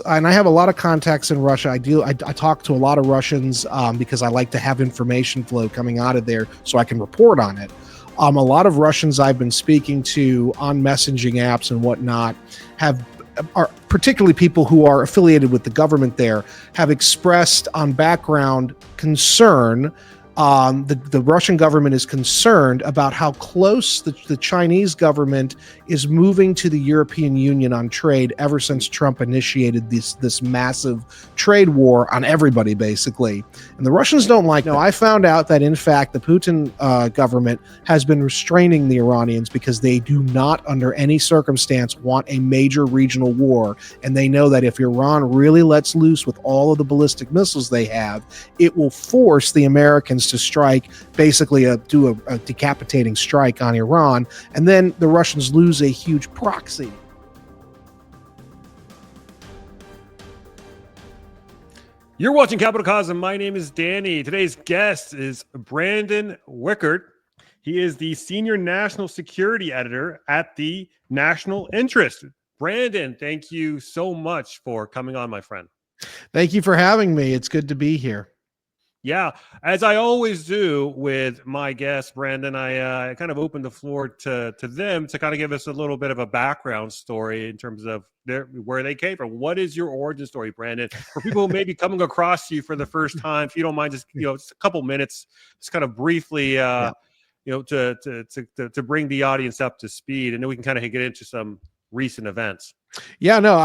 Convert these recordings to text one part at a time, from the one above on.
and I have a lot of contacts in Russia. I talk to a lot of Russians because I like to have information flow coming out of there so I can report on it. A lot of Russians I've been speaking to on messaging apps and whatnot are particularly people who are affiliated with the government there, have expressed on background concern. The Russian government is concerned about how close the Chinese government is moving to the European Union on trade ever since Trump initiated this massive trade war on everybody, basically. And the Russians don't like that. I found out that, in fact, the Putin government has been restraining the Iranians because they do not, under any circumstance, want a major regional war. And they know that if Iran really lets loose with all of the ballistic missiles they have, it will force the Americans to strike, basically do a decapitating strike on Iran, and then the Russians lose a huge proxy. You're watching Capital Cause, and my name is Danny. Today's guest is Brandon Weichert. He is the Senior National Security Editor at the National Interest. Brandon, thank you so much for coming on, my friend. Thank you for having me. It's good to be here. Yeah, as I always do with my guests, Brandon, I kind of open the floor to them to kind of give us a little bit of a background story in terms of where they came from. What is your origin story, Brandon? For people who may be coming across you for the first time, if you don't mind, just just a couple minutes, just kind of briefly, to bring the audience up to speed, and then we can kind of get into some recent events. Yeah, no,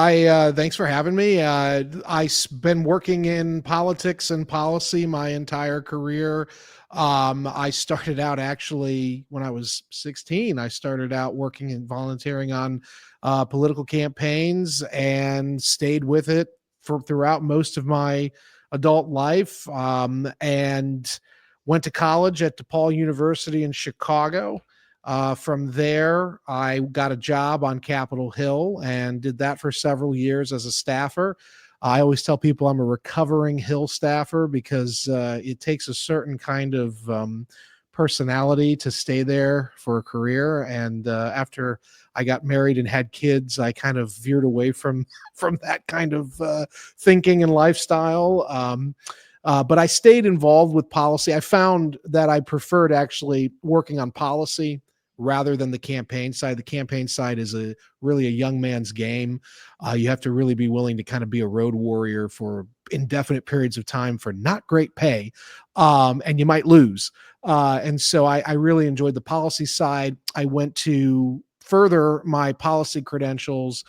thanks for having me. I've been working in politics and policy my entire career. I started out actually when I was 16. I started out working and volunteering on political campaigns and stayed with it throughout most of my adult life, and went to college at DePaul University in Chicago. From there, I got a job on Capitol Hill and did that for several years as a staffer. I always tell people I'm a recovering Hill staffer because it takes a certain kind of personality to stay there for a career. And after I got married and had kids, I kind of veered away from that kind of thinking and lifestyle. But I stayed involved with policy. I found that I preferred actually working on policy rather than the campaign side. The campaign side is really a young man's game. You have to really be willing to kind of be a road warrior for indefinite periods of time for not great pay, and you might lose. And so I really enjoyed the policy side. I went to further my policy credentials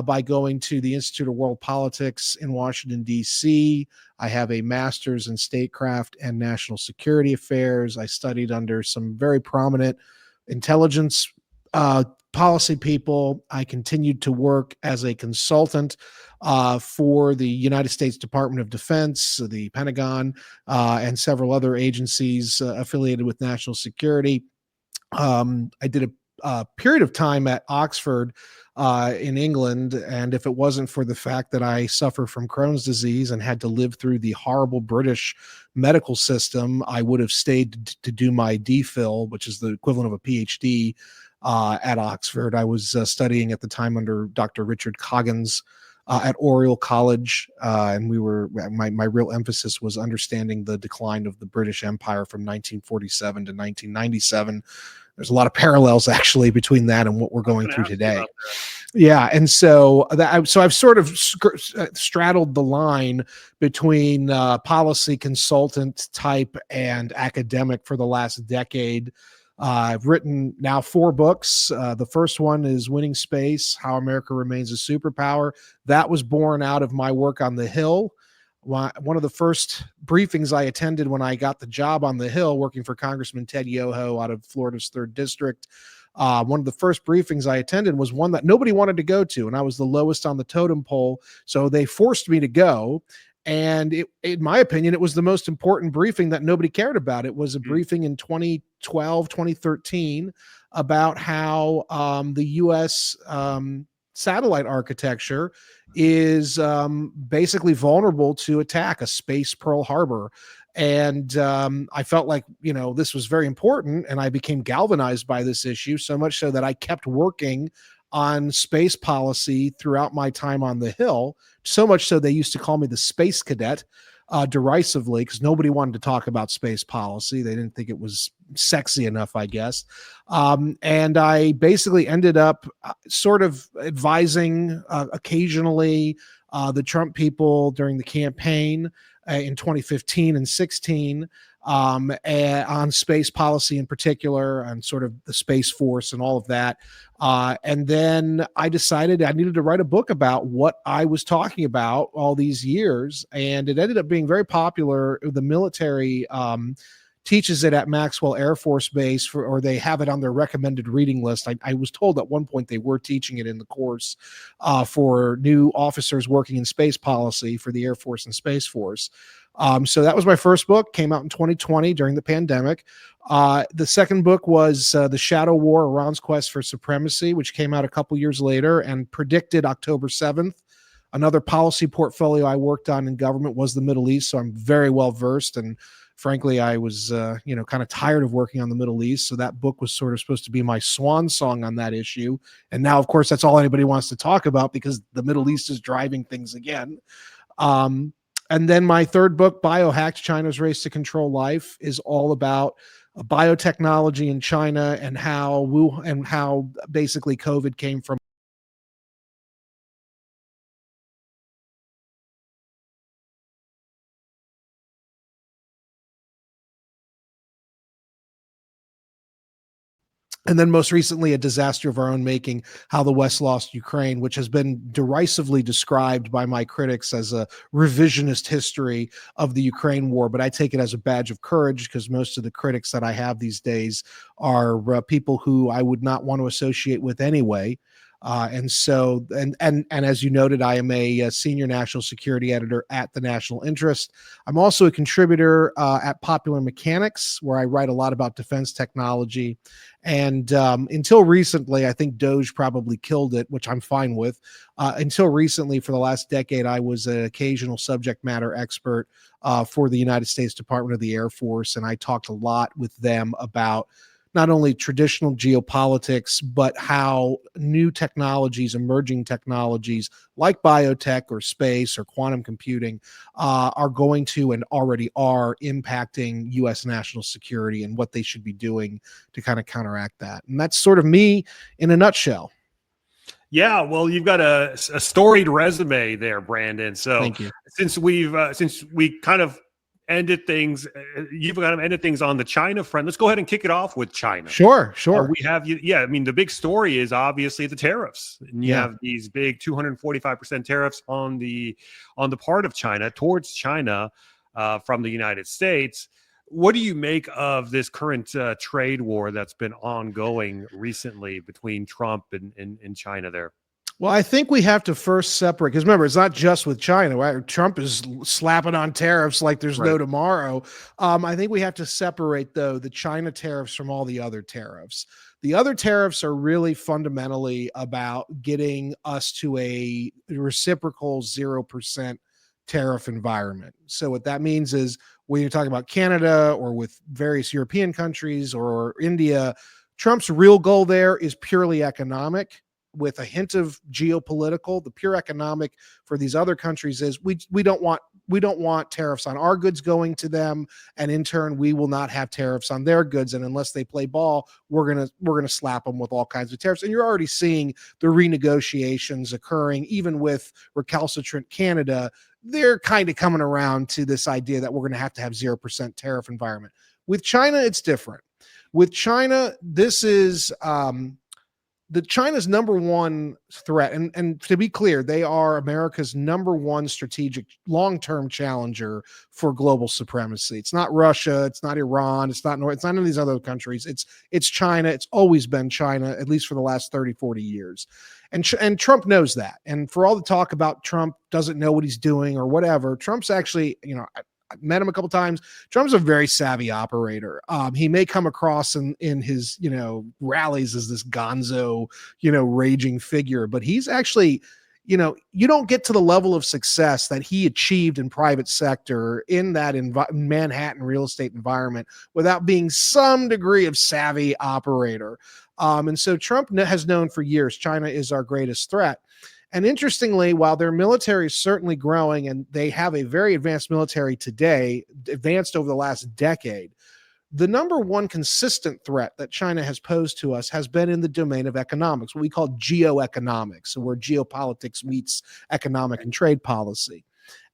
by going to the Institute of World Politics in Washington, D.C. I have a master's in statecraft and national security affairs. I studied under some very prominent intelligence policy people. I continued to work as a consultant for the United States Department of Defense, the Pentagon, and several other agencies affiliated with national security. I did a period of time at Oxford in England, and if it wasn't for the fact that I suffer from Crohn's disease and had to live through the horrible British medical system, I would have stayed to do my DPhil, which is the equivalent of a PhD at Oxford. I was studying at the time under Dr. Richard Coggins at Oriel College, and my real emphasis was understanding the decline of the British Empire from 1947 to 1997. There's a lot of parallels actually between that and what we're going through today. Yeah. And so I've sort of straddled the line between policy consultant type and academic for the last decade. I've written now 4 books. The first one is Winning Space: How America Remains a Superpower. That was born out of my work on the Hill. One of the first briefings I attended when I got the job on the Hill, working for Congressman Ted Yoho out of Florida's 3rd District, one of the first briefings I attended was one that nobody wanted to go to, and I was the lowest on the totem pole, so they forced me to go. And in my opinion, it was the most important briefing that nobody cared about. It was a briefing in 2012, 2013 about how the U.S. Satellite architecture is basically vulnerable to attack, a space Pearl Harbor. And I felt like, this was very important, and I became galvanized by this issue, so much so that I kept working on space policy throughout my time on the Hill, so much so they used to call me the space cadet, derisively, because nobody wanted to talk about space policy. They didn't think it was sexy enough, I guess. And I basically ended up sort of advising occasionally the Trump people during the campaign in 2015 and 16 on space policy in particular, on sort of the Space Force and all of that. And then I decided I needed to write a book about what I was talking about all these years. And it ended up being very popular. The military teaches it at Maxwell Air Force Base, or they have it on their recommended reading list. I was told at one point they were teaching it in the course for new officers working in space policy for the Air Force and Space Force. So that was my first book, came out in 2020 during the pandemic. The second book was The Shadow War, Iran's Quest for Supremacy, which came out a couple years later and predicted October 7th. Another policy portfolio I worked on in government was the Middle East, so I'm very well versed. And frankly, I was, kind of tired of working on the Middle East. So that book was sort of supposed to be my swan song on that issue. And now, of course, that's all anybody wants to talk about because the Middle East is driving things again. And then my third book, Biohacked: China's Race to Control Life, is all about biotechnology in China and how basically COVID came from. And then most recently, a disaster of our own making, How the West Lost Ukraine, which has been derisively described by my critics as a revisionist history of the Ukraine war. But I take it as a badge of courage because most of the critics that I have these days are people who I would not want to associate with anyway. And as you noted, I am a senior national security editor at the National Interest. I'm also a contributor at Popular Mechanics, where I write a lot about defense technology. And until recently, I think Doge probably killed it, which I'm fine with. Until recently, for the last decade, I was an occasional subject matter expert for the United States Department of the Air Force. And I talked a lot with them about not only traditional geopolitics, but how new technologies, emerging technologies like biotech or space or quantum computing are going to and already are impacting U.S. national security and what they should be doing to kind of counteract that. And that's sort of me in a nutshell. Yeah, well, you've got a storied resume there, Brandon. So Thank you. Since we kind of ended things, you've kind of ended things on the China front. Let's go ahead and kick it off with China. Sure. We have you. Yeah, I mean, the big story is obviously the tariffs, and you have these big 245% tariffs on the part of China towards China from the United States. What do you make of this current trade war that's been ongoing recently between Trump and China there? Well, I think we have to first separate, because remember, it's not just with China. Right? Trump is slapping on tariffs like there's no tomorrow. I think we have to separate, though, the China tariffs from all the other tariffs. The other tariffs are really fundamentally about getting us to a reciprocal 0% tariff environment. So what that means is when you're talking about Canada or with various European countries or India, Trump's real goal there is purely economic, with a hint of geopolitical. The pure economic for these other countries is we don't want tariffs on our goods going to them, and in turn we will not have tariffs on their goods. And unless they play ball, we're gonna slap them with all kinds of tariffs. And you're already seeing the renegotiations occurring, even with recalcitrant Canada. They're kind of coming around to this idea that we're going to have 0% tariff environment. With China, it's different. With China, this is China's number one threat. And to be clear, they are America's number one strategic long-term challenger for global supremacy. It's not Russia. It's not Iran. It's not none of these other countries. It's China. It's always been China, at least for the last 30, 40 years. And Trump knows that. And for all the talk about Trump doesn't know what he's doing or whatever, Trump's actually, I've met him a couple of times. Trump's a very savvy operator. He may come across in his, rallies as this gonzo, raging figure, but he's actually, you don't get to the level of success that he achieved in private sector in that Manhattan real estate environment without being some degree of savvy operator. And so Trump has known for years China is our greatest threat. And interestingly, while their military is certainly growing and they have a very advanced military today, advanced over the last decade, the number one consistent threat that China has posed to us has been in the domain of economics, what we call geoeconomics, so where geopolitics meets economic and trade policy.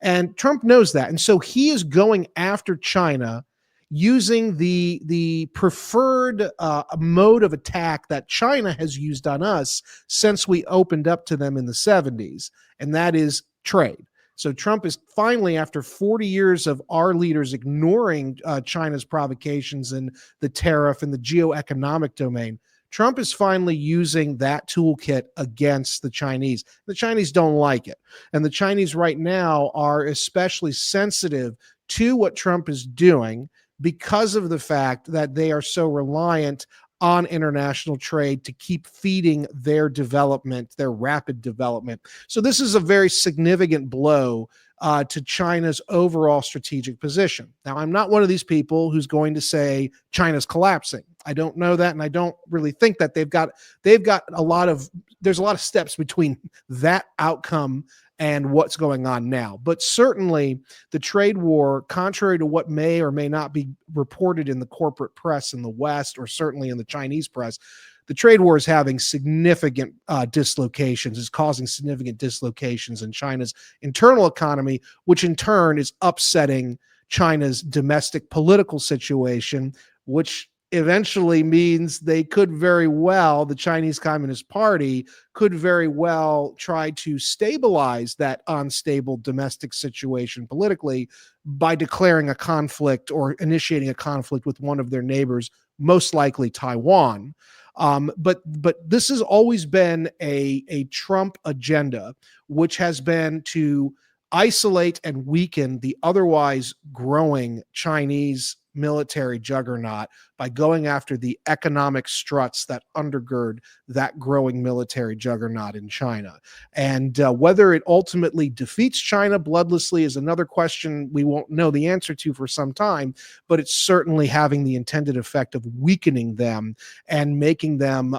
And Trump knows that. And so he is going after China using the preferred mode of attack that China has used on us since we opened up to them in the 70s, and that is trade. So Trump is finally, after 40 years of our leaders ignoring China's provocations and the tariff and the geoeconomic domain, Trump is finally using that toolkit against the Chinese. The Chinese don't like it. And the Chinese right now are especially sensitive to what Trump is doing because of the fact that they are so reliant on international trade to keep feeding their development, their rapid development. So this is a very significant blow to China's overall strategic position. Now, I'm not one of these people who's going to say China's collapsing. I don't know that, and I don't really think that they've got there's a lot of steps between that outcome and what's going on now. But certainly the trade war, contrary to what may or may not be reported in the corporate press in the West, or certainly in the Chinese press, the trade war is having significant dislocations, is causing significant dislocations in China's internal economy, which in turn is upsetting China's domestic political situation, which eventually means they could very well, the Chinese Communist Party could very well try to stabilize that unstable domestic situation politically by declaring a conflict or initiating a conflict with one of their neighbors, most likely Taiwan. But this has always been a Trump agenda, which has been to isolate and weaken the otherwise growing Chinese military juggernaut by going after the economic struts that undergird that growing military juggernaut in China. And whether it ultimately defeats China bloodlessly is another question we won't know the answer to for some time, but it's certainly having the intended effect of weakening them and making them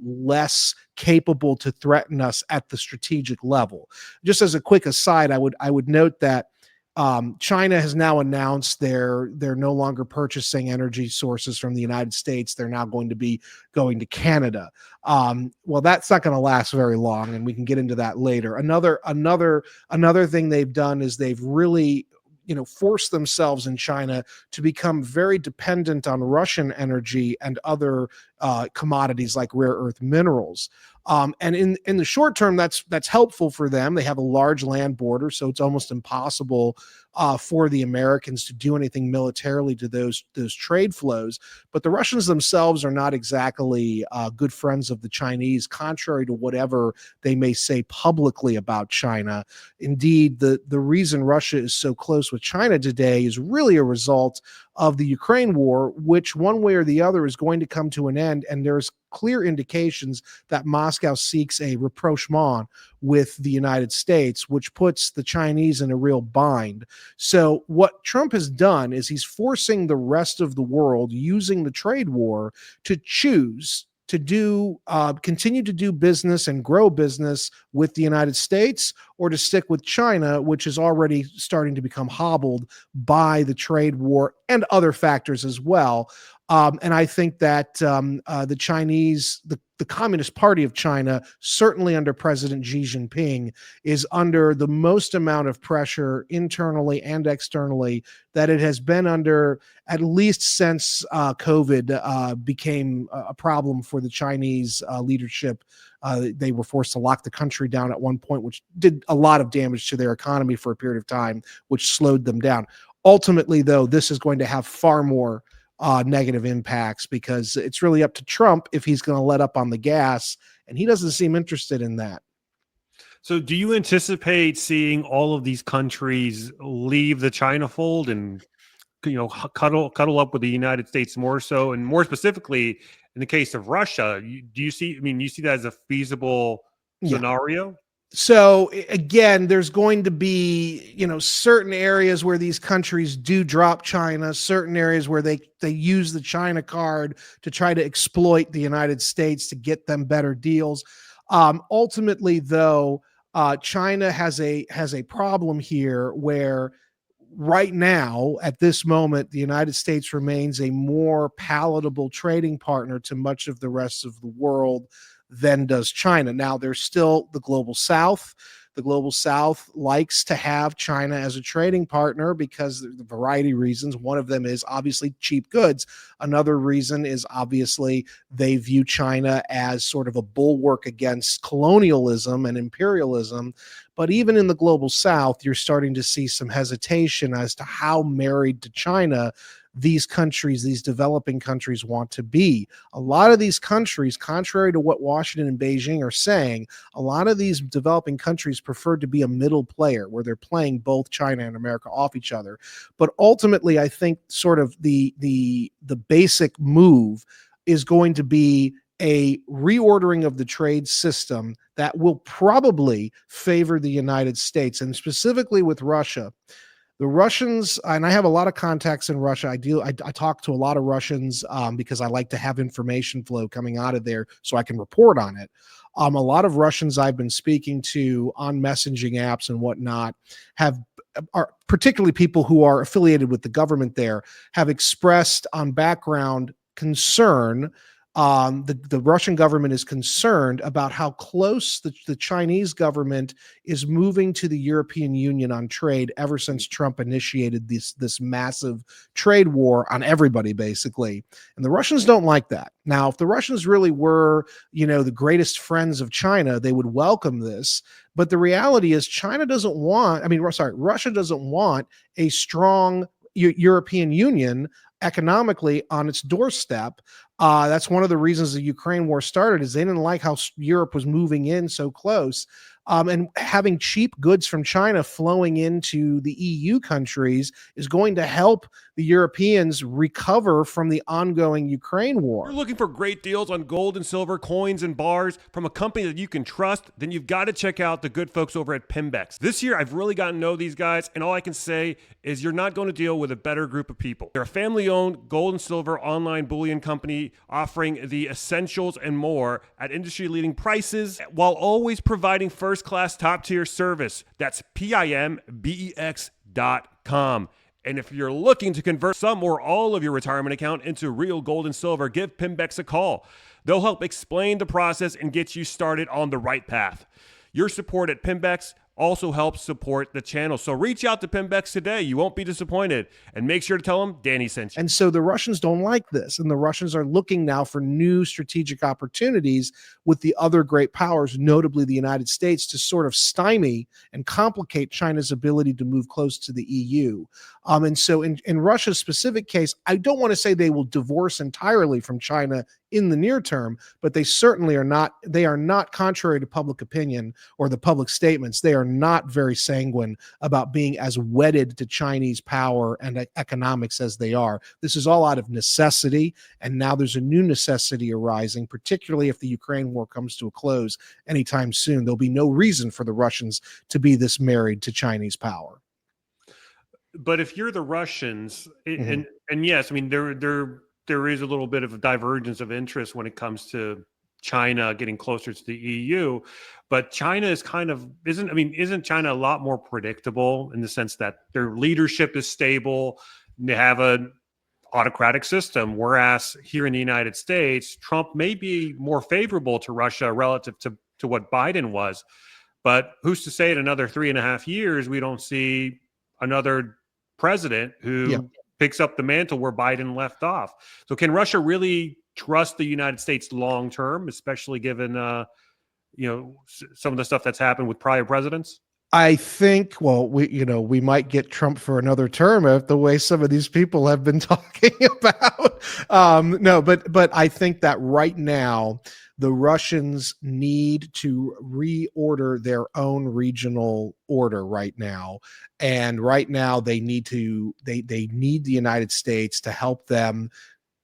less capable to threaten us at the strategic level. Just as a quick aside, I would note that China has now announced they're no longer purchasing energy sources from the United States. They're now going to be going to Canada. Well, that's not going to last very long, and we can get into that later. Another thing they've done is they've really forced themselves in China to become very dependent on Russian energy and other commodities like rare earth minerals. And in the short term, that's helpful for them. They have a large land border, so it's almost impossible for the Americans to do anything militarily to those trade flows. But the Russians themselves are not exactly good friends of the Chinese, contrary to whatever they may say publicly about China. Indeed, the reason Russia is so close with China today is really a result of the Ukraine war, which one way or the other is going to come to an end. And there's clear indications that Moscow seeks a rapprochement with the United States, which puts the Chinese in a real bind. So what Trump has done is he's forcing the rest of the world, using the trade war, to choose to continue to do business and grow business with the United States, or to stick with China, which is already starting to become hobbled by the trade war and other factors as well. And I think that the Chinese, the Communist Party of China, certainly under President Xi Jinping, is under the most amount of pressure internally and externally that it has been under, at least since COVID became a problem for the Chinese leadership. They were forced to lock the country down at one point, which did a lot of damage to their economy for a period of time, which slowed them down. Ultimately, though, this is going to have far more negative impacts, because it's really up to Trump if he's going to let up on the gas, and he doesn't seem interested in that. So do you anticipate seeing all of these countries leave the China fold and cuddle up with the United States more so, and more specifically in the case of Russia? Do you see that as a feasible scenario? So again, there's going to be, certain areas where these countries do drop China, certain areas where they use the China card to try to exploit the United States to get them better deals. Ultimately, though, China has a problem here where right now, at this moment, the United States remains a more palatable trading partner to much of the rest of the world than does China. Now, there's still the global South. The global South likes to have China as a trading partner because of a variety of reasons. One of them is obviously cheap goods. Another reason is obviously they view China as sort of a bulwark against colonialism and imperialism. But even in the global South, you're starting to see some hesitation as to how married to China these countries, these developing countries, want to be. A lot of these countries, contrary to what Washington and Beijing are saying, a lot of these developing countries prefer to be a middle player where they're playing both China and America off each other. But ultimately, I think sort of the basic move is going to be a reordering of the trade system that will probably favor the United States, and specifically with Russia. The Russians, and I have a lot of contacts in Russia. I talk to a lot of Russians because I like to have information flow coming out of there so I can report on it. A lot of Russians I've been speaking to on messaging apps and whatnot have are particularly people who are affiliated with the government there have expressed on background concern. The Russian government is concerned about how close the Chinese government is moving to the European Union on trade ever since Trump initiated this massive trade war on everybody, basically. And the Russians don't like that. Now, if the Russians really were, the greatest friends of China, they would welcome this. But the reality is Russia doesn't want a strong European Union economically on its doorstep. That's one of the reasons the Ukraine war started, is they didn't like how Europe was moving in so close. And having cheap goods from China flowing into the EU countries is going to help the Europeans recover from the ongoing Ukraine war. You're looking for great deals on gold and silver, coins and bars from a company that you can trust, then you've got to check out the good folks over at Pimbex. This year, I've really gotten to know these guys, and all I can say is you're not going to deal with a better group of people. They're a family-owned gold and silver online bullion company offering the essentials and more at industry-leading prices while always providing first-class top-tier service. That's PIMBEX.com. And if you're looking to convert some or all of your retirement account into real gold and silver, give Pimbex a call. They'll help explain the process and get you started on the right path. Your support at Pimbex also helps support the channel. So reach out to Pimbex today. You won't be disappointed. And make sure to tell them Danny sent you. And so the Russians don't like this. And the Russians are looking now for new strategic opportunities with the other great powers, notably the United States, to sort of stymie and complicate China's ability to move close to the EU. And so in Russia's specific case, I don't want to say they will divorce entirely from China in the near term, but they certainly are not. They are not, contrary to public opinion or the public statements, they are not very sanguine about being as wedded to Chinese power and economics as they are. This is all out of necessity, and now there's a new necessity arising, particularly if the Ukraine war comes to a close anytime soon. There'll be no reason for the Russians to be this married to Chinese power. But if you're the Russians, and yes, I mean there is a little bit of a divergence of interest when it comes to China getting closer to the EU, but China is isn't China a lot more predictable in the sense that their leadership is stable, they have an autocratic system, whereas here in the United States, Trump may be more favorable to Russia relative to what Biden was, but who's to say in another 3.5 years we don't see another president who picks up the mantle where Biden left off. So can Russia really trust the United States long term, especially given some of the stuff that's happened with prior presidents? I think, well, we might get Trump for another term if the way some of these people have been talking about. No, but I think that right now the Russians need to reorder their own regional order right now, and right now they need the United States to help them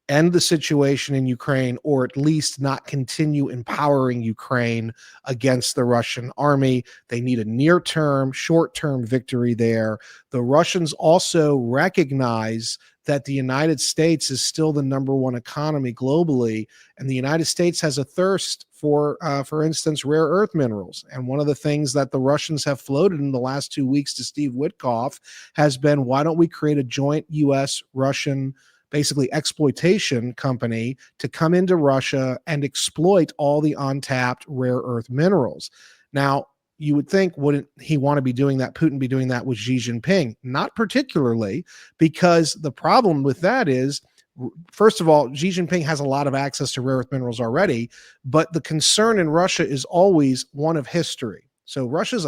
end the situation in Ukraine, or at least not continue empowering Ukraine against the Russian army. They need a near-term, short-term victory there. The Russians also recognize that the United States is still the number one economy globally, and the United States has a thirst for instance, rare earth minerals. And one of the things that the Russians have floated in the last 2 weeks to Steve Witkoff has been, why don't we create a joint U.S.-Russian basically exploitation company to come into Russia and exploit all the untapped rare earth minerals? Now, you would think, wouldn't he want to be doing that, Putin be doing that with Xi Jinping? Not particularly, because the problem with that is, first of all, Xi Jinping has a lot of access to rare earth minerals already, but the concern in Russia is always one of history. So Russia's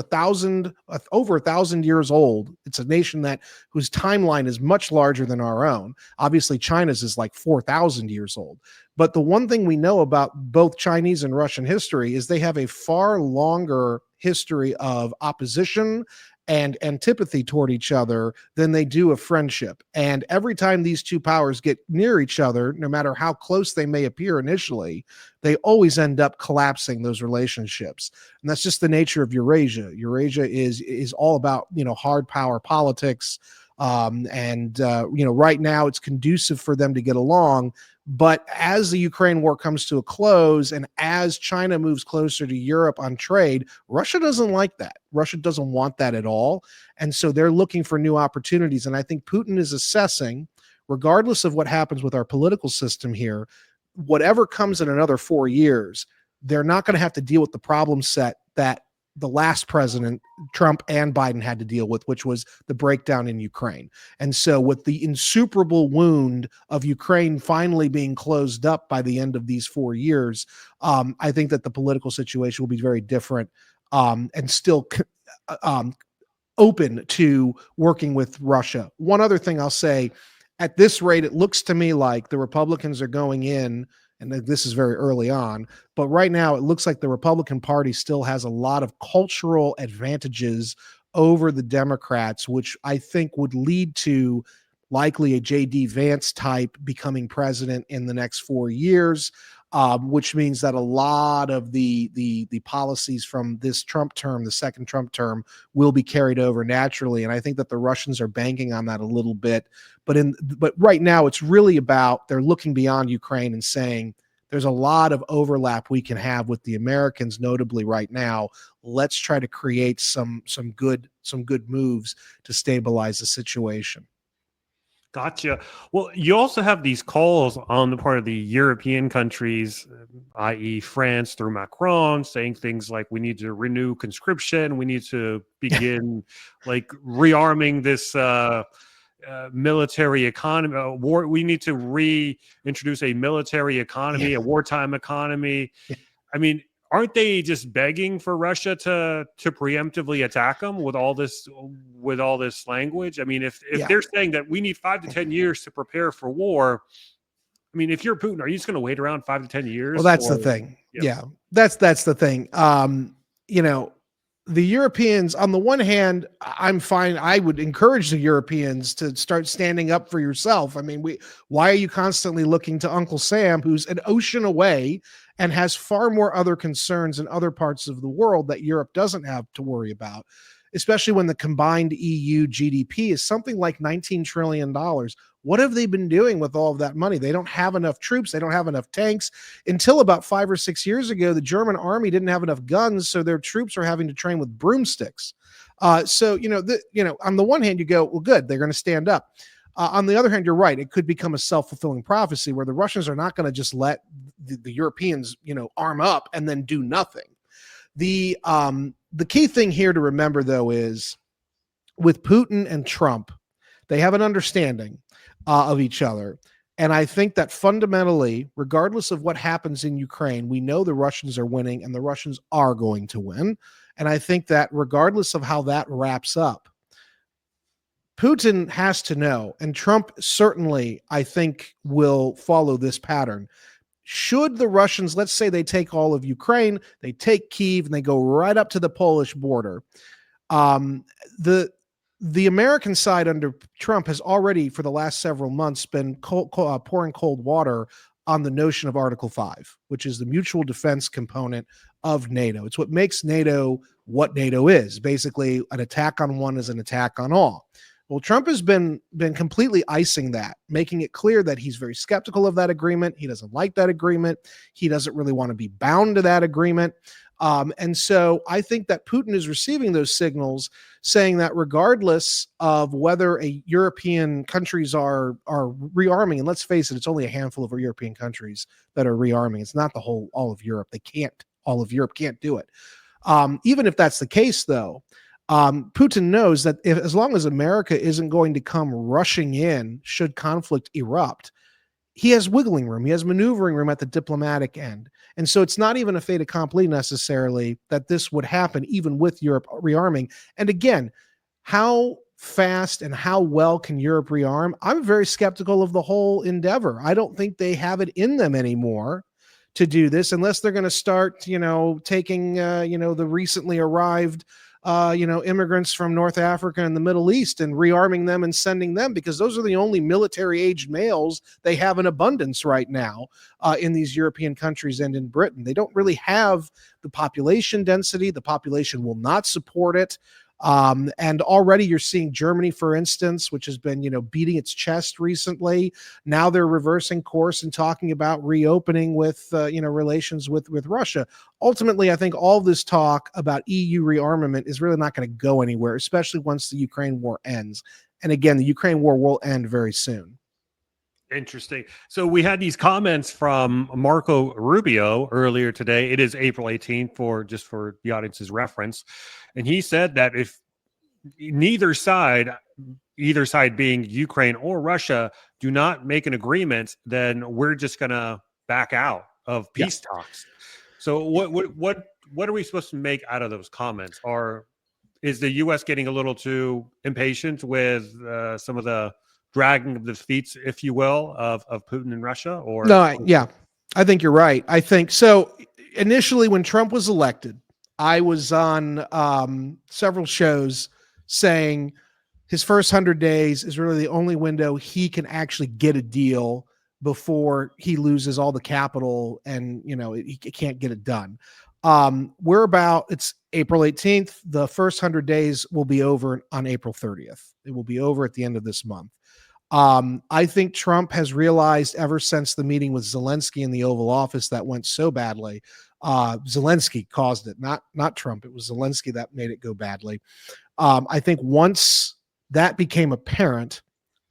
over 1,000 years old. It's a nation whose timeline is much larger than our own. Obviously, China's is like 4,000 years old. But the one thing we know about both Chinese and Russian history is they have a far longer history of opposition and antipathy toward each other than they do of friendship. And every time these two powers get near each other, no matter how close they may appear initially, they always end up collapsing those relationships. And that's just the nature of Eurasia. Eurasia is all about, hard power politics. Right now it's conducive for them to get along. But as the Ukraine war comes to a close, and as China moves closer to Europe on trade, Russia doesn't like that. Russia doesn't want that at all. And so they're looking for new opportunities. And I think Putin is assessing, regardless of what happens with our political system here, whatever comes in another 4 years, they're not going to have to deal with the problem set that the last president, Trump and Biden, had to deal with, which was the breakdown in Ukraine. And so with the insuperable wound of Ukraine finally being closed up by the end of these 4 years, I think that the political situation will be very different, and still open to working with Russia. One other thing I'll say, at this rate, it looks to me like the Republicans are going in, and this is very early on, but right now it looks like the Republican Party still has a lot of cultural advantages over the Democrats, which I think would lead to likely a J.D. Vance type becoming president in the next 4 years, which means that a lot of the policies from this Trump term, the second Trump term, will be carried over naturally. And I think that the Russians are banking on that a little bit. But right now, it's really about, they're looking beyond Ukraine and saying, there's a lot of overlap we can have with the Americans, notably right now. Let's try to create some good moves to stabilize the situation. Gotcha. Well, you also have these calls on the part of the European countries, i.e., France through Macron, saying things like, we need to renew conscription, we need to begin like rearming this military economy, war. We need to reintroduce a military economy, a wartime economy. I mean, aren't they just begging for Russia to preemptively attack them with all this language? I mean, if they're saying that we need 5 to 10 years to prepare for war, I mean, if you're Putin, are you just going to wait around 5 to 10 years? Well, that's the thing. Yeah, that's the thing. The Europeans, on the one hand, I'm fine. I would encourage the Europeans to start standing up for yourself. I mean, why are you constantly looking to Uncle Sam, who's an ocean away and has far more other concerns in other parts of the world that Europe doesn't have to worry about, especially when the combined EU GDP is something like $19 trillion. What have they been doing with all of that money? They don't have enough troops. They don't have enough tanks. Until about 5 or 6 years ago, the German army didn't have enough guns, so their troops are having to train with broomsticks. On the one hand, you go, well, good, they're going to stand up. On the other hand, you're right. It could become a self-fulfilling prophecy where the Russians are not going to just let the Europeans, arm up and then do nothing. The key thing here to remember, though, is with Putin and Trump, they have an understanding of each other. And I think that fundamentally, regardless of what happens in Ukraine, we know the Russians are winning and the Russians are going to win. And I think that regardless of how that wraps up, Putin has to know, and Trump certainly, I think, will follow this pattern. Should the Russians, let's say they take all of Ukraine, they take Kyiv, and they go right up to the Polish border, the the American side under Trump has already, for the last several months, been pouring cold water on the notion of Article 5, which is the mutual defense component of NATO. It's what makes NATO what NATO is. Basically, an attack on one is an attack on all. Well, Trump has been completely icing that, making it clear that he's very skeptical of that agreement. He doesn't like that agreement. He doesn't really want to be bound to that agreement. And so I think that Putin is receiving those signals saying that regardless of whether a European countries are rearming, and let's face it, it's only a handful of European countries that are rearming. It's not all of Europe. All of Europe can't do it. Even if that's the case, though, Putin knows that as long as America isn't going to come rushing in should conflict erupt, he has wiggling room. He has maneuvering room at the diplomatic end. And so it's not even a fait accompli necessarily that this would happen, even with Europe rearming. And again, how fast and how well can Europe rearm? I'm very skeptical of the whole endeavor. I don't think they have it in them anymore to do this unless they're going to start, taking, the recently arrived immigrants from North Africa and the Middle East and rearming them and sending them, because those are the only military-aged males they have in abundance right now in these European countries and in Britain. They don't really have the population density. The population will not support it. And already you're seeing Germany, for instance, which has been, beating its chest recently. Now they're reversing course and talking about reopening with, relations with Russia. Ultimately, I think all this talk about EU rearmament is really not going to go anywhere, especially once the Ukraine war ends. And again, the Ukraine war will end very soon. Interesting. So we had these comments from Marco Rubio earlier today. It is April 18th for the audience's reference. And he said that if either side being Ukraine or Russia, do not make an agreement, then we're just going to back out of peace talks. So what are we supposed to make out of those comments? Is the U.S. getting a little too impatient with some of the dragging of the feet, if you will, of Putin and Russia? Or no, I think you're right. I think so. Initially, when Trump was elected, I was on several shows saying his first 100 days is really the only window he can actually get a deal before he loses all the capital and, he can't get it done. It's April 18th. The first 100 days will be over on April 30th. It will be over at the end of this month. I think Trump has realized ever since the meeting with Zelensky in the Oval Office that went so badly. Zelensky caused it, not Trump. It was Zelensky that made it go badly. I think once that became apparent,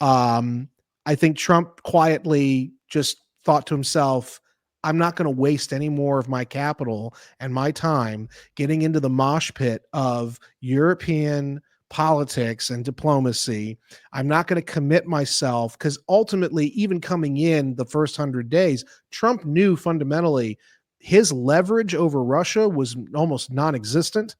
I think Trump quietly just thought to himself, I'm not going to waste any more of my capital and my time getting into the mosh pit of European politics and diplomacy. I'm not going to commit myself, because ultimately, even coming in the first 100 days, Trump knew fundamentally his leverage over Russia was almost non-existent.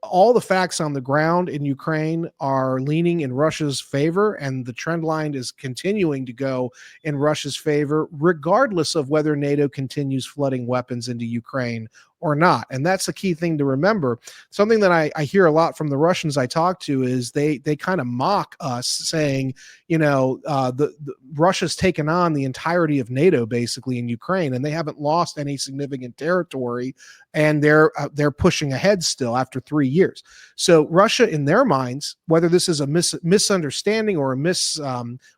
All the facts on the ground in Ukraine are leaning in Russia's favor, and the trend line is continuing to go in Russia's favor, regardless of whether NATO continues flooding weapons into Ukraine or not. And that's a key thing to remember. Something that I hear a lot from the Russians I talk to is they kind of mock us, saying, the Russia's taken on the entirety of NATO basically in Ukraine, and they haven't lost any significant territory, and they're pushing ahead still after 3 years. So Russia, in their minds, whether this is a misunderstanding or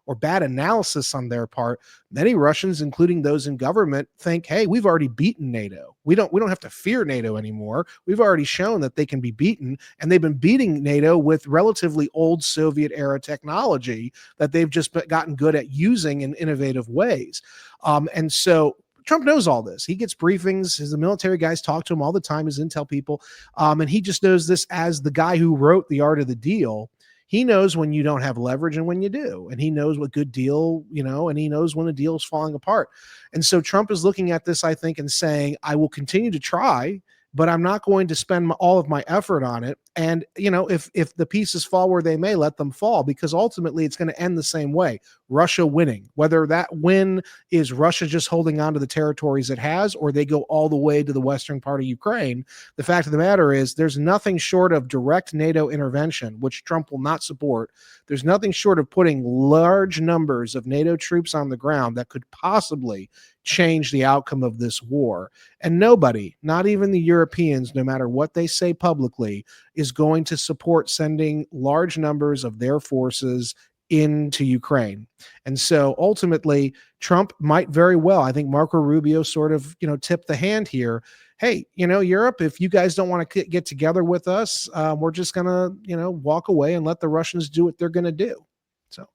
or bad analysis on their part, many Russians, including those in government, think, hey, we've already beaten NATO. We don't have to fear NATO anymore. We've already shown that they can be beaten, and they've been beating NATO with relatively old Soviet era technology that they've just gotten good at using in innovative ways. And so Trump knows all this. He gets briefings. The military guys talk to him all the time, his intel people. And he just knows this as the guy who wrote The Art of the Deal. He knows when you don't have leverage and when you do. And he knows what good deal, and he knows when a deal is falling apart. And so Trump is looking at this, I think, and saying, I will continue to try, but I'm not going to spend all of my effort on it And if the pieces fall where they may, let them fall, because ultimately it's going to end the same way: Russia winning. Whether that win is Russia just holding on to the territories it has, or they go all the way to the western part of Ukraine, the fact of the matter is there's nothing short of direct NATO intervention, which Trump will not support. There's nothing short of putting large numbers of NATO troops on the ground that could possibly change the outcome of this war. And nobody, not even the Europeans, no matter what they say publicly, is going to support sending large numbers of their forces into Ukraine. And so ultimately, Trump might very well, I think Marco Rubio sort of, tipped the hand here. Hey, Europe, if you guys don't want to get together with us, we're just going to, walk away and let the Russians do what they're going to do. So.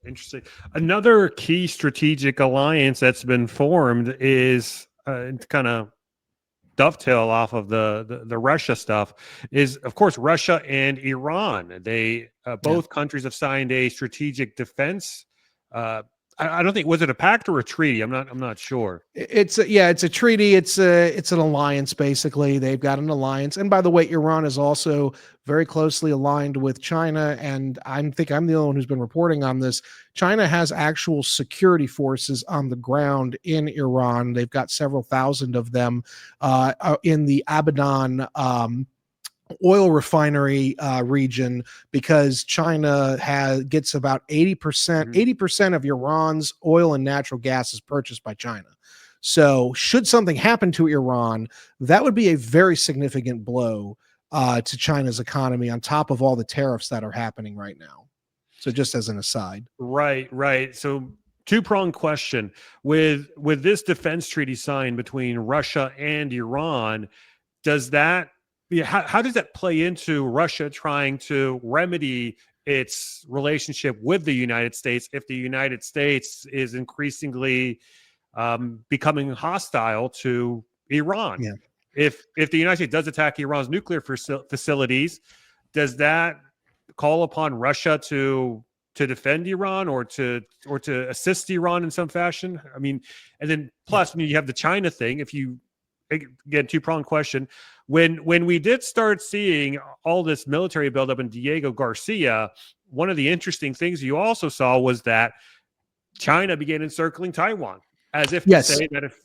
Interesting. Another key strategic alliance that's been formed is kind of dovetail off of the Russia stuff is, of course, Russia and Iran. They both countries have signed a strategic defense. I don't think, was it a pact or a treaty? I'm not sure. It's a treaty. It's an alliance. Basically, they've got an alliance. And by the way, Iran is also very closely aligned with China. And I think I'm the only one who's been reporting on this. China has actual security forces on the ground in Iran. They've got several thousand of them in the Abadan oil refinery region, because China gets about 80% of Iran's oil and natural gas is purchased by China. So should something happen to Iran, that would be a very significant blow to China's economy, on top of all the tariffs that are happening right now. So just as an aside. Right. So two-pronged question. With this defense treaty signed between Russia and Iran, does that how does that play into Russia trying to remedy its relationship with the United States if the United States is increasingly becoming hostile to Iran? Yeah. If the United States does attack Iran's nuclear facilities, does that call upon Russia to defend Iran or to assist Iran in some fashion? I mean, and then plus, you have the China thing. Again, two-pronged question. When we did start seeing all this military buildup in Diego Garcia, one of the interesting things you also saw was that China began encircling Taiwan, as if to say that if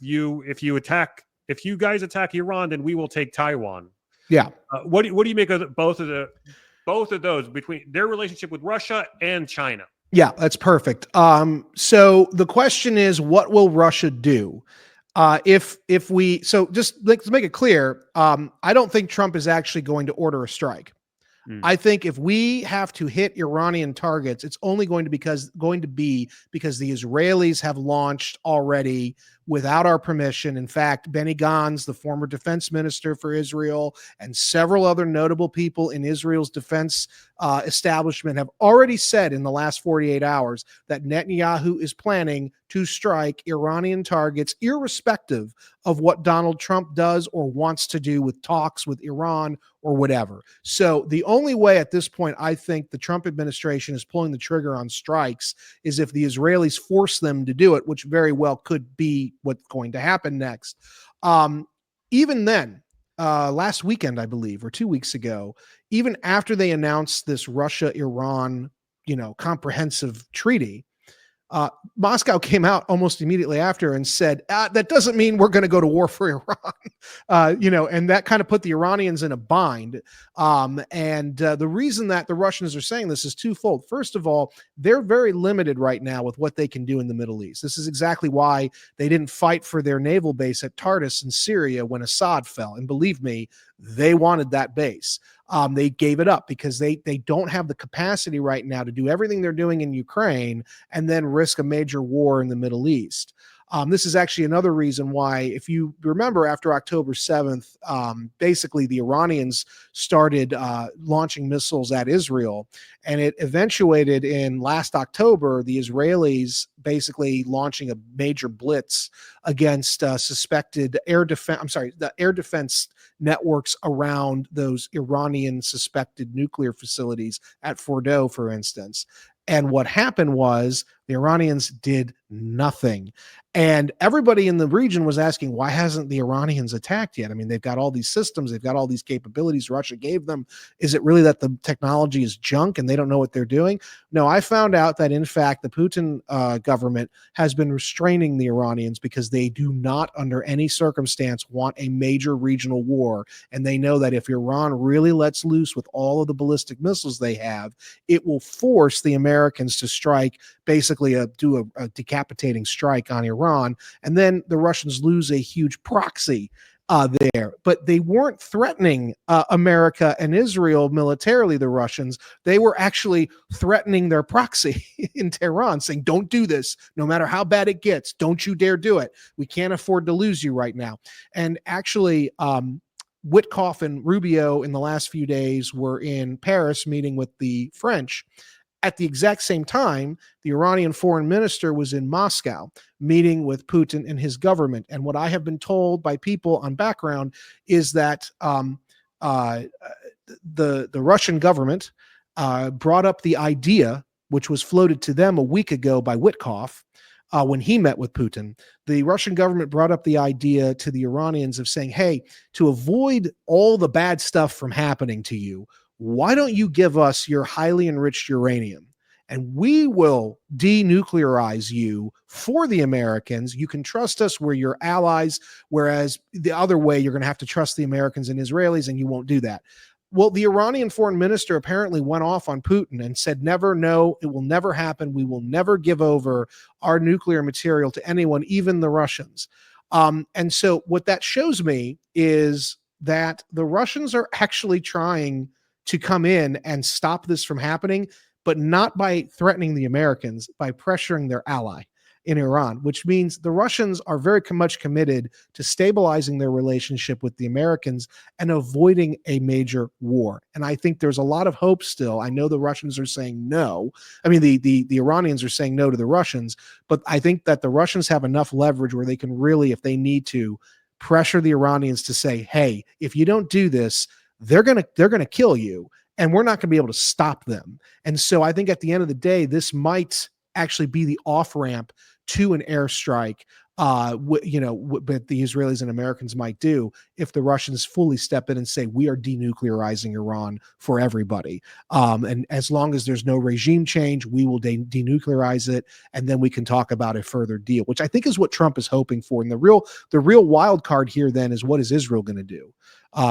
you guys attack Iran, then we will take Taiwan. Yeah. What do you make of both of those, between their relationship with Russia and China? Yeah, that's perfect. So the question is, what will Russia do? Just let's make it clear. I don't think Trump is actually going to order a strike. I think if we have to hit Iranian targets, it's only going to be because the Israelis have launched already without our permission. In fact, Benny Gantz, the former defense minister for Israel, and several other notable people in Israel's defense establishment have already said in the last 48 hours that Netanyahu is planning to strike Iranian targets, irrespective of what Donald Trump does or wants to do with talks with Iran or whatever. So the only way at this point I think the Trump administration is pulling the trigger on strikes is if the Israelis force them to do it, which very well could be what's going to happen next. Even then, last weekend, I believe, or 2 weeks ago, even after they announced this Russia-Iran, comprehensive treaty, Moscow came out almost immediately after and said, that doesn't mean we're going to go to war for Iran, and that kind of put the Iranians in a bind. The reason that the Russians are saying this is twofold. First of all, they're very limited right now with what they can do in the Middle East. This is exactly why they didn't fight for their naval base at Tartus in Syria when Assad fell. And believe me, they wanted that base. They gave it up because they don't have the capacity right now to do everything they're doing in Ukraine and then risk a major war in the Middle East. This is actually another reason why, if you remember, after October 7th, basically the Iranians started launching missiles at Israel, and it eventuated in last October, the Israelis basically launching a major blitz against suspected air defense. I'm sorry, the air defense networks around those Iranian suspected nuclear facilities at Fordow, for instance. And what happened was the Iranians did nothing. And everybody in the region was asking, why hasn't the Iranians attacked yet? I mean, they've got all these systems, they've got all these capabilities Russia gave them. Is it really that the technology is junk and they don't know what they're doing? No, I found out that, in fact, the Putin government has been restraining the Iranians because they do not, under any circumstance, want a major regional war. And they know that if Iran really lets loose with all of the ballistic missiles they have, it will force the Americans to strike, basically do a decapitating strike on Iran. And then the Russians lose a huge proxy there. But they weren't threatening America and Israel militarily, the Russians. They were actually threatening their proxy in Tehran, saying, don't do this. No matter how bad it gets, don't you dare do it. We can't afford to lose you right now. And actually, Witkoff and Rubio in the last few days were in Paris meeting with the French. At the exact same time, the Iranian foreign minister was in Moscow meeting with Putin and his government. And what I have been told by people on background is that the Russian government brought up the idea, which was floated to them a week ago by Witkoff, when he met with Putin. The Russian government brought up the idea to the Iranians of saying, hey, to avoid all the bad stuff from happening to you, why don't you give us your highly enriched uranium and we will denuclearize you for the Americans. You can trust us, we're your allies, whereas the other way, you're going to have to trust the Americans and Israelis, and you won't do that. Well, the Iranian foreign minister apparently went off on Putin and said, never, no, it will never happen. We will never give over our nuclear material to anyone, even the Russians. And so what that shows me is that the Russians are actually trying to come in and stop this from happening, but not by threatening the Americans, by pressuring their ally in Iran, which means the Russians are very much committed to stabilizing their relationship with the Americans and avoiding a major war. And I think there's a lot of hope still. I know the Russians are saying no. I mean, the Iranians are saying no to the Russians, but I think that the Russians have enough leverage where they can really, if they need to, pressure the Iranians to say, hey, if you don't do this, they're going to kill you, and we're not going to be able to stop them. And so I think at the end of the day, this might actually be the off-ramp to an airstrike, but the Israelis and Americans might do if the Russians fully step in and say, we are denuclearizing Iran for everybody. And as long as there's no regime change, we will denuclearize it, and then we can talk about a further deal, which I think is what Trump is hoping for. And the real wild card here then is, what is Israel going to do?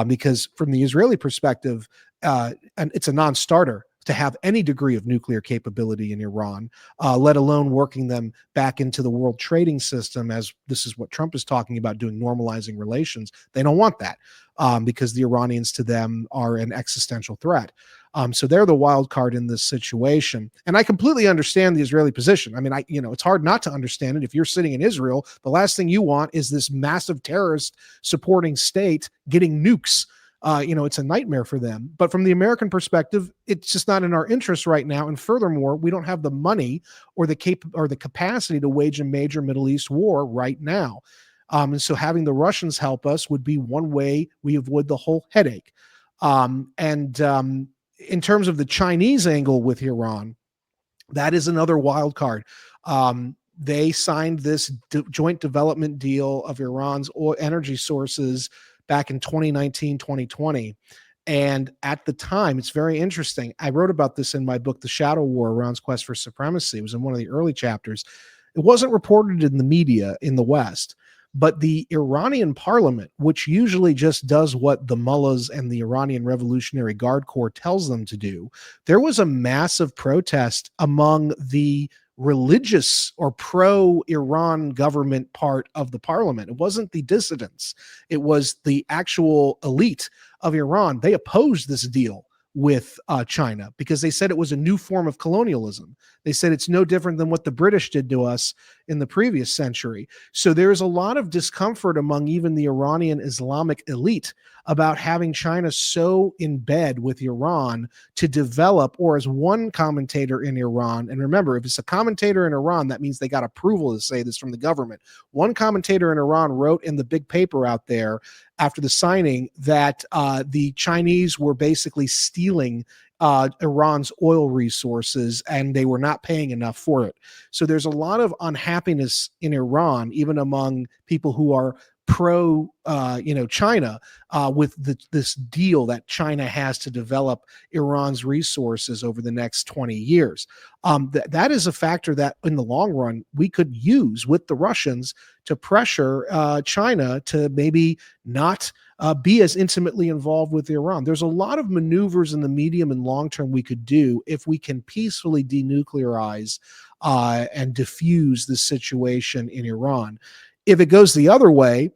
Because from the Israeli perspective, and it's a non-starter to have any degree of nuclear capability in Iran, let alone working them back into the world trading system, as this is what Trump is talking about, doing, normalizing relations. They don't want that because the Iranians to them are an existential threat. So they're the wild card in this situation. And I completely understand the Israeli position. I mean, it's hard not to understand it. If you're sitting in Israel, the last thing you want is this massive terrorist supporting state getting nukes. It's a nightmare for them. But from the American perspective, it's just not in our interest right now. And furthermore, we don't have the money or the capacity to wage a major Middle East war right now. And so having the Russians help us would be one way we avoid the whole headache. In terms of the Chinese angle with Iran, that is another wild card. They signed this joint development deal of Iran's oil energy sources back in 2019, 2020. And at the time, it's very interesting. I wrote about this in my book, The Shadow War, Iran's Quest for Supremacy. It was in one of the early chapters. It wasn't reported in the media in the West, but the Iranian parliament, which usually just does what the mullahs and the Iranian Revolutionary Guard Corps tells them to do, there was a massive protest among the religious or pro-Iran government part of the parliament. It wasn't the dissidents. It was the actual elite of Iran. They opposed this deal with China because they said it was a new form of colonialism. They said it's no different than what the British did to us in the previous century. So there is a lot of discomfort among even the Iranian Islamic elite about having China so in bed with Iran to develop, or as one commentator in Iran, and remember, if it's a commentator in Iran, that means they got approval to say this from the government. One commentator in Iran wrote in the big paper out there after the signing that the Chinese were basically stealing Iran's oil resources and they were not paying enough for it. So there's a lot of unhappiness in Iran, even among people who are pro China, with this deal that China has to develop Iran's resources over the next 20 years. That is a factor that in the long run we could use with the Russians to pressure China to maybe not be as intimately involved with Iran. There's a lot of maneuvers in the medium and long term we could do if we can peacefully denuclearize and diffuse the situation in Iran. If it goes the other way,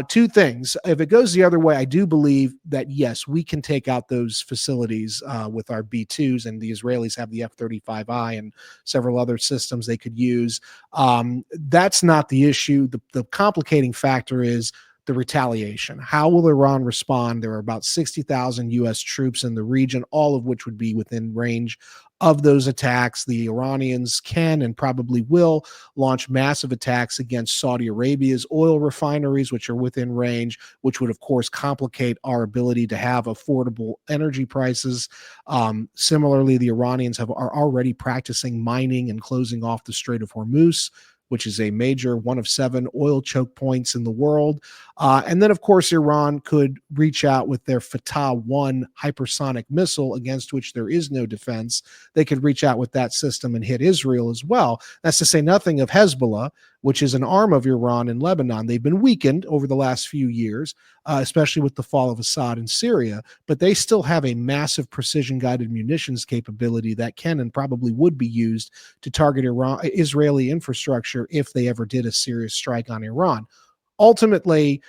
two things. If it goes the other way, I do believe that, yes, we can take out those facilities with our B-2s, and the Israelis have the F-35I and several other systems they could use. That's not the issue. The complicating factor is the retaliation. How will Iran respond? There are about 60,000 U.S. troops in the region, all of which would be within range of those attacks. The Iranians can and probably will launch massive attacks against Saudi Arabia's oil refineries, which are within range, which would, of course, complicate our ability to have affordable energy prices. Similarly, the Iranians are already practicing mining and closing off the Strait of Hormuz, which is a major one of 7 oil choke points in the world. And then, of course, Iran could reach out with their Fatah-1 hypersonic missile, against which there is no defense. They could reach out with that system and hit Israel as well. That's to say nothing of Hezbollah, which is an arm of Iran in Lebanon. They've been weakened over the last few years, especially with the fall of Assad in Syria, but they still have a massive precision-guided munitions capability that can and probably would be used to target Israeli infrastructure if they ever did a serious strike on Iran. Ultimately,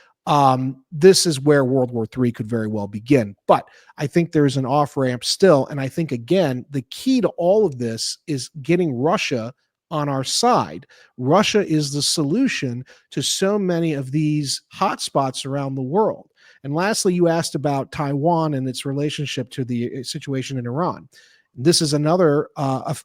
this is where World War III could very well begin. But I think there's an off-ramp still. And I think, again, the key to all of this is getting Russia on our side. Russia is the solution to so many of these hotspots around the world. And lastly, you asked about Taiwan and its relationship to the situation in Iran. This is another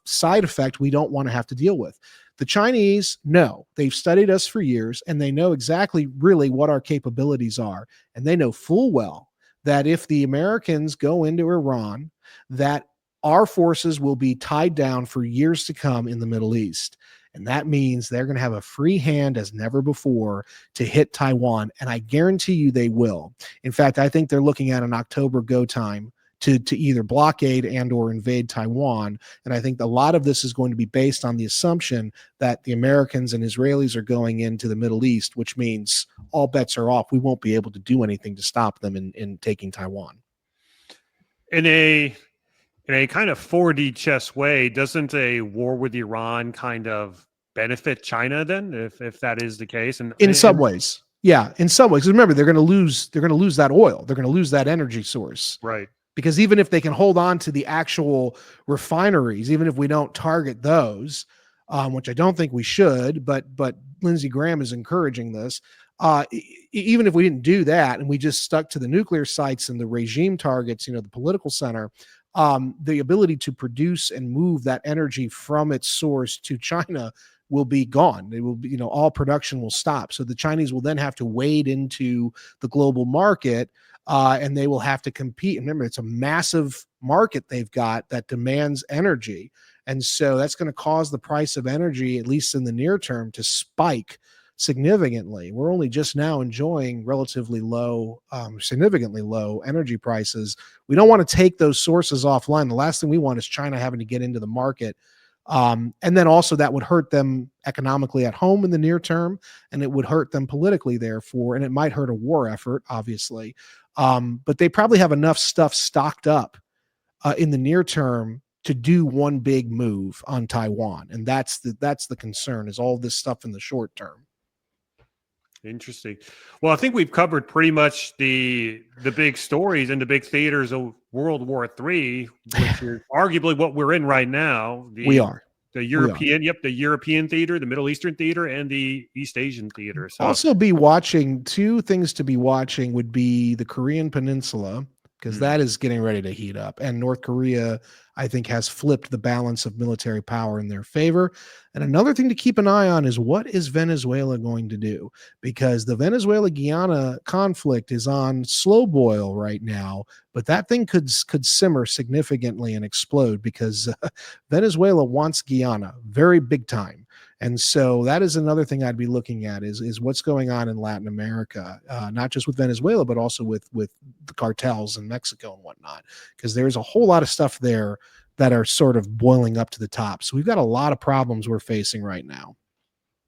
side effect we don't want to have to deal with. The Chinese know. They've studied us for years, and they know exactly really what our capabilities are. And they know full well that if the Americans go into Iran, that our forces will be tied down for years to come in the Middle East. And that means they're going to have a free hand as never before to hit Taiwan. And I guarantee you they will. In fact, I think they're looking at an October go time to either blockade and or invade Taiwan. And I think a lot of this is going to be based on the assumption that the Americans and Israelis are going into the Middle East, which means all bets are off. We won't be able to do anything to stop them in taking Taiwan. In a kind of 4D chess way, doesn't a war with Iran kind of benefit China then, if that is the case? And in some ways, yeah, in some ways. Remember, they're going to lose that oil. They're going to lose that energy source. Right. Because even if they can hold on to the actual refineries, even if we don't target those, which I don't think we should, but Lindsey Graham is encouraging this. Even if we didn't do that and we just stuck to the nuclear sites and the regime targets, the political center, the ability to produce and move that energy from its source to China will be gone. It will be, all production will stop. So the Chinese will then have to wade into the global market. And they will have to compete. Remember, it's a massive market they've got that demands energy. And so that's going to cause the price of energy, at least in the near term, to spike significantly. We're only just now enjoying relatively low, significantly low energy prices. We don't want to take those sources offline. The last thing we want is China having to get into the market. And then also that would hurt them economically at home in the near term, and it would hurt them politically, therefore, and it might hurt a war effort, obviously. But they probably have enough stuff stocked up in the near term to do one big move on Taiwan. And that's the concern, is all this stuff in the short term. Interesting. Well, I think we've covered pretty much the big stories and the big theaters of World War III, which is arguably what we're in right now. We are. The We are. European, yep, the European theater, the Middle Eastern theater, and the East Asian theater. So, Also, be watching two things to be watching would be the Korean Peninsula, because that is getting ready to heat up. And North Korea, I think, has flipped the balance of military power in their favor. And another thing to keep an eye on is what is Venezuela going to do? Because the Venezuela Guyana conflict is on slow boil right now, but that thing could simmer significantly and explode because Venezuela wants Guyana very big time. And so that is another thing I'd be looking at is what's going on in Latin America, not just with Venezuela, but also with the cartels in Mexico and whatnot, because there's a whole lot of stuff there that are sort of boiling up to the top. So we've got a lot of problems we're facing right now.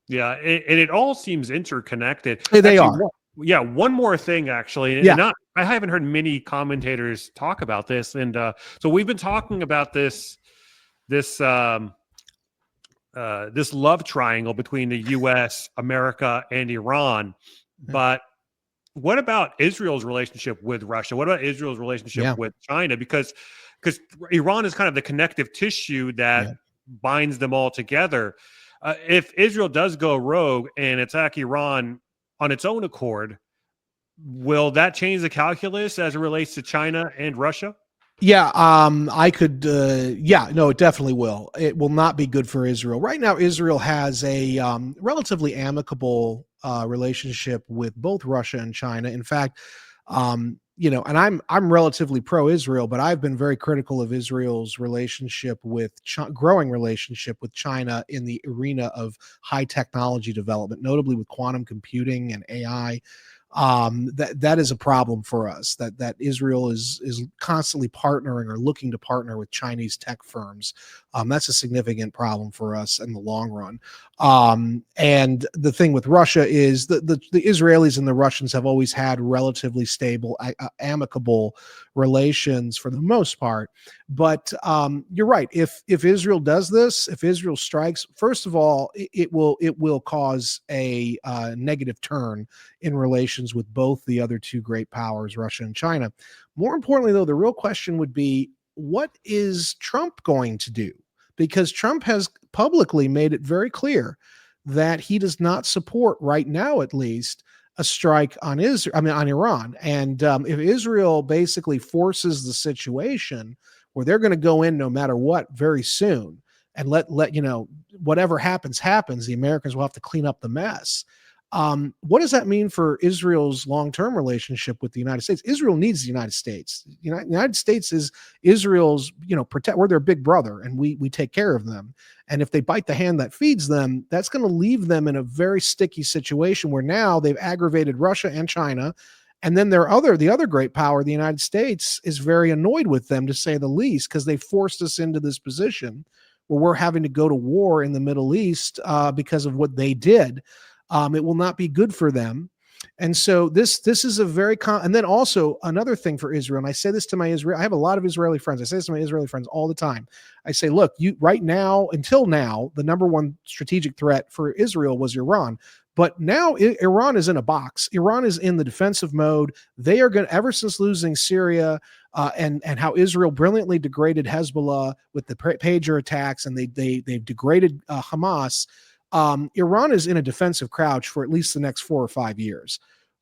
yeah, and it all seems interconnected. They Actually, are. one more thing, actually, Yeah. and I haven't heard many commentators talk about this, and so we've been talking about this this love triangle between the U.S., America, and Iran. But what about Israel's relationship with Russia? What about Israel's relationship with China? Because Iran is kind of the connective tissue that binds them all together. If Israel does go rogue and attack Iran on its own accord, will that change the calculus as it relates to China and Russia? Yeah, I could. No, it definitely will. It will not be good for Israel. Right now, Israel has a relatively amicable relationship with both Russia and China. In fact, and I'm relatively pro-Israel, but I've been very critical of Israel's relationship with growing relationship with China in the arena of high technology development, notably with quantum computing and AI. That is a problem for us. That Israel is constantly partnering or looking to partner with Chinese tech firms. That's a significant problem for us in the long run. And the thing with Russia is the Israelis and the Russians have always had relatively stable, amicable relations for the most part. But you're right. If Israel does this, if Israel strikes, first of all, it will cause a negative turn in relations with both the other two great powers, Russia and China. More importantly, though, the real question would be, what is Trump going to do? Because Trump has publicly made it very clear that he does not support, right now at least, a strike on on Iran. And if Israel basically forces the situation where they're going to go in no matter what very soon, and let whatever happens, the Americans will have to clean up the mess. What does that mean for Israel's long-term relationship with the United States? Israel needs the United States. United States is Israel's, we're their big brother, and we take care of them. And if they bite the hand that feeds them, that's going to leave them in a very sticky situation where now they've aggravated Russia and China. And then the other great power, the United States, is very annoyed with them, to say the least, because they forced us into this position where we're having to go to war in the Middle East because of what they did. It will not be good for them. And so this is a very and then also another thing for Israel, and I say this to I have a lot of Israeli friends. I say this to my Israeli friends all the time. I say, look, right now, until now, the number one strategic threat for Israel was Iran. But now Iran is in a box. Iran is in the defensive mode. They are going to, ever since losing Syria and how Israel brilliantly degraded Hezbollah with the pager attacks, and they've degraded Hamas. Iran is in a defensive crouch for at least the next 4 or 5 years.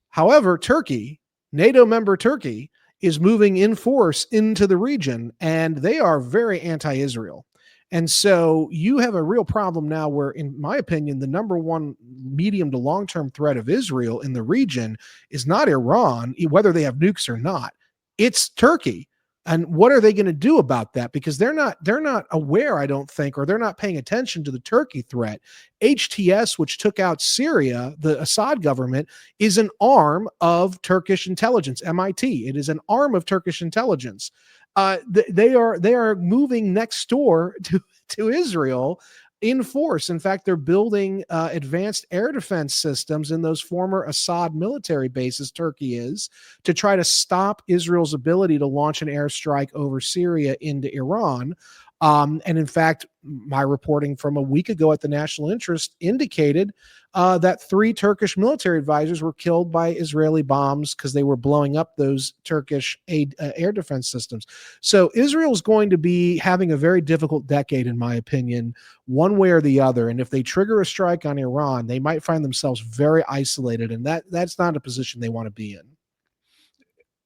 However, Turkey, NATO member Turkey, is moving in force into the region, and they are very anti-Israel. And so you have a real problem now where, in my opinion, the number one medium to long-term threat of Israel in the region is not Iran, whether they have nukes or not. It's Turkey. And what are they going to do about that? Because they're not aware, I don't think, or they're not paying attention to the Turkey threat. HTS, which took out Syria, the Assad government, is an arm of Turkish intelligence, MIT. It is an arm of Turkish intelligence. They are moving next door to Israel in force. In fact, they're building advanced air defense systems in those former Assad military bases, Turkey is, to try to stop Israel's ability to launch an airstrike over Syria into Iran. And in fact, my reporting from a week ago at the National Interest indicated that 3 Turkish military advisors were killed by Israeli bombs because they were blowing up those Turkish air defense systems. So Israel is going to be having a very difficult decade, in my opinion, one way or the other. And if they trigger a strike on Iran, they might find themselves very isolated, and that's not a position they want to be in.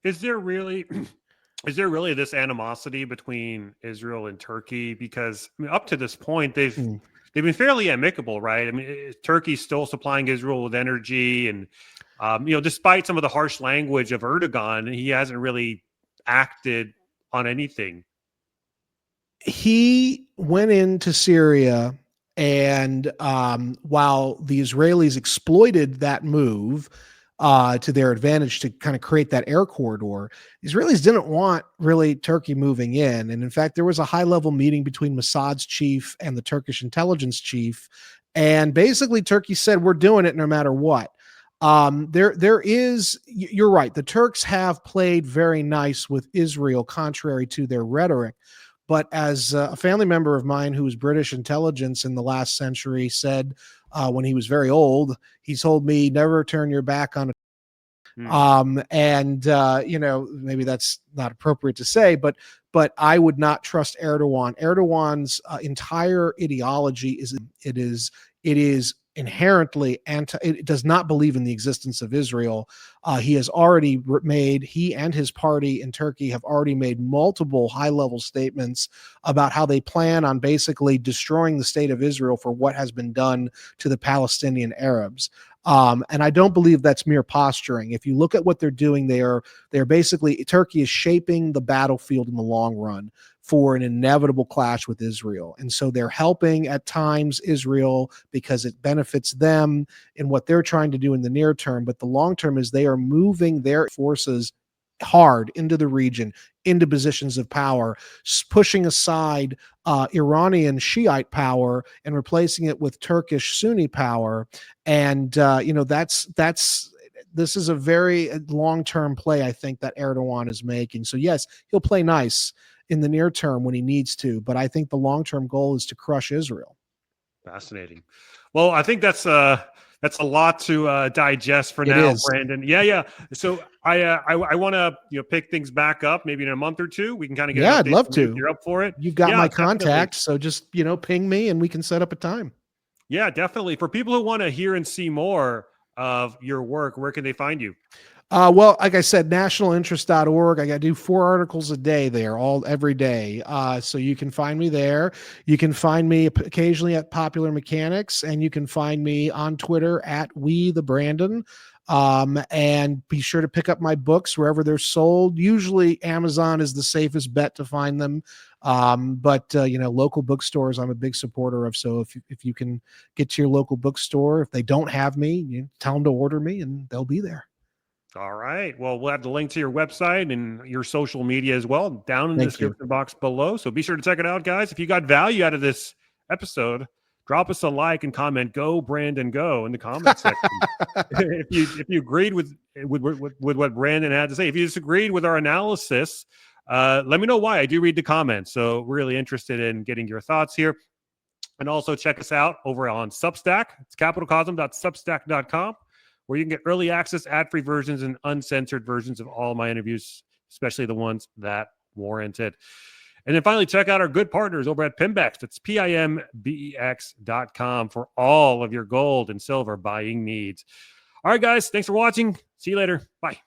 Is there really is there really this animosity between Israel and Turkey? Because I mean, up to this point, Hmm. they've been fairly amicable, right? I mean, Turkey's still supplying Israel with energy, and despite some of the harsh language of Erdogan, he hasn't really acted on anything. He went into Syria, and while the Israelis exploited that move to their advantage to kind of create that air corridor, the Israelis didn't want really Turkey moving in. And in fact, there was a high level meeting between Mossad's chief and the Turkish intelligence chief. And basically, Turkey said, we're doing it no matter what. There is, you're right. The Turks have played very nice with Israel, contrary to their rhetoric. But as a family member of mine who was British intelligence in the last century said when he was very old, he told me, never turn your back on maybe that's not appropriate to say, but I would not trust Erdogan. Erdogan's entire ideology is inherently anti. It does not believe in the existence of Israel. He has already he and his party in Turkey have already made multiple high-level statements about how they plan on basically destroying the state of Israel for what has been done to the Palestinian Arabs. And I don't believe that's mere posturing. If you look at what they're doing, they're basically, Turkey is shaping the battlefield in the long run for an inevitable clash with Israel. And so they're helping at times Israel because it benefits them in what they're trying to do in the near term. But the long term is they are moving their forces hard into the region, into positions of power, pushing aside Iranian Shiite power and replacing it with Turkish Sunni power. And this is a very long-term play, I think, that Erdogan is making. So yes, he'll play nice in the near term when he needs to, but I think the long-term goal is to crush Israel. Fascinating. Well, I think that's a lot to digest for It now, is. Brandon. Yeah. So I want to pick things back up maybe in a month or two. We can kind of get an Yeah, I'd update love from you if to. you're up for it. You've got Yeah, my definitely. contact, so just ping me and we can set up a time. Yeah, definitely. For people who want to hear and see more of your work, where can they find you? Well, like I said, nationalinterest.org. I got to do 4 articles a day there, every day. So you can find me there. You can find me occasionally at Popular Mechanics, and you can find me on Twitter at We the Brandon. And be sure to pick up my books wherever they're sold. Usually Amazon is the safest bet to find them. But local bookstores I'm a big supporter of. So if you can get to your local bookstore, if they don't have me, you tell them to order me and they'll be there. All right. Well, we'll have the link to your website and your social media as well down in the Thank you. description box below. So be sure to check it out, guys. If you got value out of this episode, drop us a like and comment. Go, Brandon, go in the comment section. If you agreed with what Brandon had to say, if you disagreed with our analysis, let me know why. I do read the comments, so really interested in getting your thoughts here. And also check us out over on Substack. It's capitalcosm.substack.com, where you can get early access, ad-free versions, and uncensored versions of all my interviews, especially the ones that warrant it. And then finally, check out our good partners over at Pimbex. That's PIMBEX.com for all of your gold and silver buying needs. All right, guys, thanks for watching. See you later. Bye.